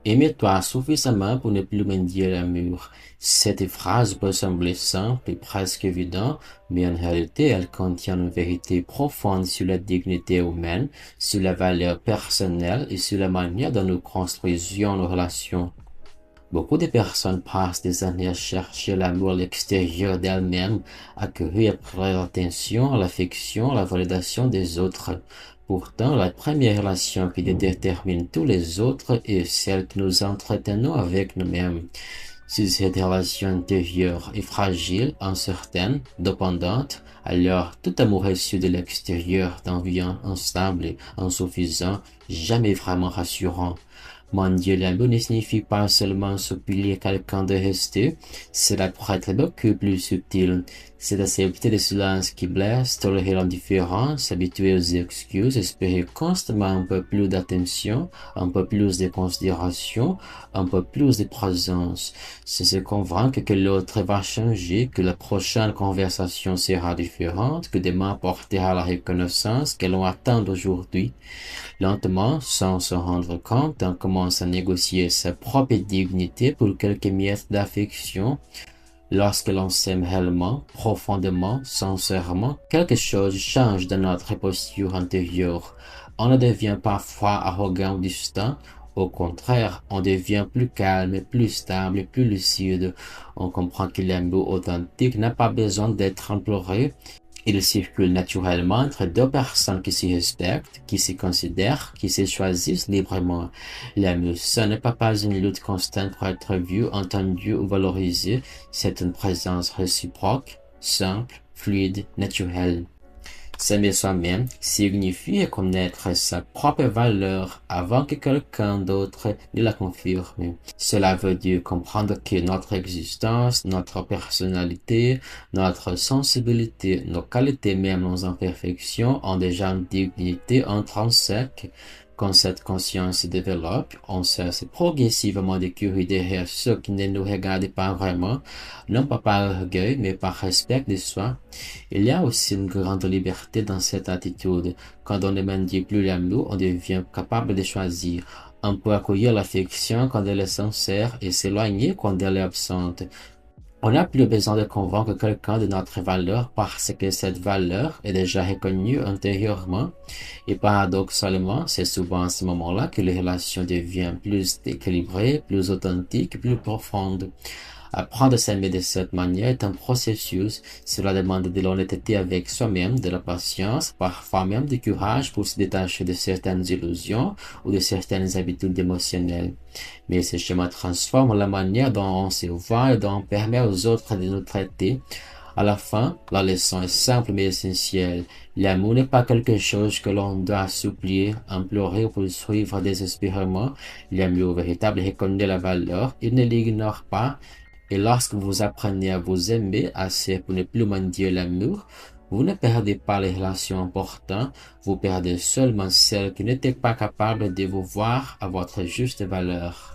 Aimez-toi suffisamment pour ne plus mendier l'amour. Cette phrase peut sembler simple et presque évidente, mais en réalité, elle contient une vérité profonde sur la dignité humaine, sur la valeur personnelle et sur la manière dont nous construisions nos relations. Beaucoup de personnes passent des années à chercher l'amour à l'extérieur d'elles-mêmes, à courir après l'attention, l'affection, la validation des autres. Pourtant, la première relation qui détermine tous les autres est celle que nous entretenons avec nous-mêmes. Si cette relation intérieure est fragile, incertaine, dépendante, alors tout amour reçu de l'extérieur devient instable et insuffisant, jamais vraiment rassurant. Mendier l'amour ne signifie pas seulement supplier quelqu'un de rester, cela pourrait être beaucoup plus subtil. C'est accepter le silence qui blesse, tolérer l'indifférence, s'habituer aux excuses, espérer constamment un peu plus d'attention, un peu plus de considération, un peu plus de présence. C'est se convaincre que l'autre va changer, que la prochaine conversation sera différente, que demain apportera la reconnaissance que l'on attend aujourd'hui. Lentement, sans se rendre compte, on commence à négocier sa propre dignité pour quelques miettes d'affection. Lorsque l'on s'aime réellement, profondément, sincèrement, quelque chose change dans notre posture intérieure. On ne devient pas froid, arrogant ou distant. Au contraire, on devient plus calme, plus stable, plus lucide. On comprend que l'amour authentique n'a pas besoin d'être imploré. Il circule naturellement entre deux personnes qui se respectent, qui se considèrent, qui se choisissent librement. L'amour, ce n'est pas une lutte constante pour être vu, entendu ou valorisé. C'est une présence réciproque, simple, fluide, naturelle. S'aimer soi-même signifie connaître sa propre valeur avant que quelqu'un d'autre ne la confirme. Cela veut dire comprendre que notre existence, notre personnalité, notre sensibilité, nos qualités, même nos imperfections, ont déjà une dignité intrinsèque. Quand cette conscience se développe, on cesse progressivement de courir derrière ceux qui ne nous regardent pas vraiment, non pas par orgueil, mais par respect de soi. Il y a aussi une grande liberté dans cette attitude. Quand on ne mendie plus l'amour, on devient capable de choisir. On peut accueillir l'affection quand elle est sincère et s'éloigner quand elle est absente. On n'a plus besoin de convaincre quelqu'un de notre valeur parce que cette valeur est déjà reconnue intérieurement. Et paradoxalement, c'est souvent à ce moment-là que les relations deviennent plus équilibrées, plus authentiques, plus profondes. Apprendre à s'aimer de cette manière est un processus. Cela demande de l'honnêteté avec soi-même, de la patience, parfois même du courage pour se détacher de certaines illusions ou de certaines habitudes émotionnelles. Mais ce schéma transforme la manière dont on se voit et dont on permet aux autres de nous traiter. À la fin, la leçon est simple mais essentielle. L'amour n'est pas quelque chose que l'on doit assouplir, implorer ou poursuivre désespérément. L'amour véritable reconnaît la valeur, il ne l'ignore pas. Et lorsque vous apprenez à vous aimer assez pour ne plus mendier l'amour, vous ne perdez pas les relations importantes, vous perdez seulement celles qui n'étaient pas capables de vous voir à votre juste valeur.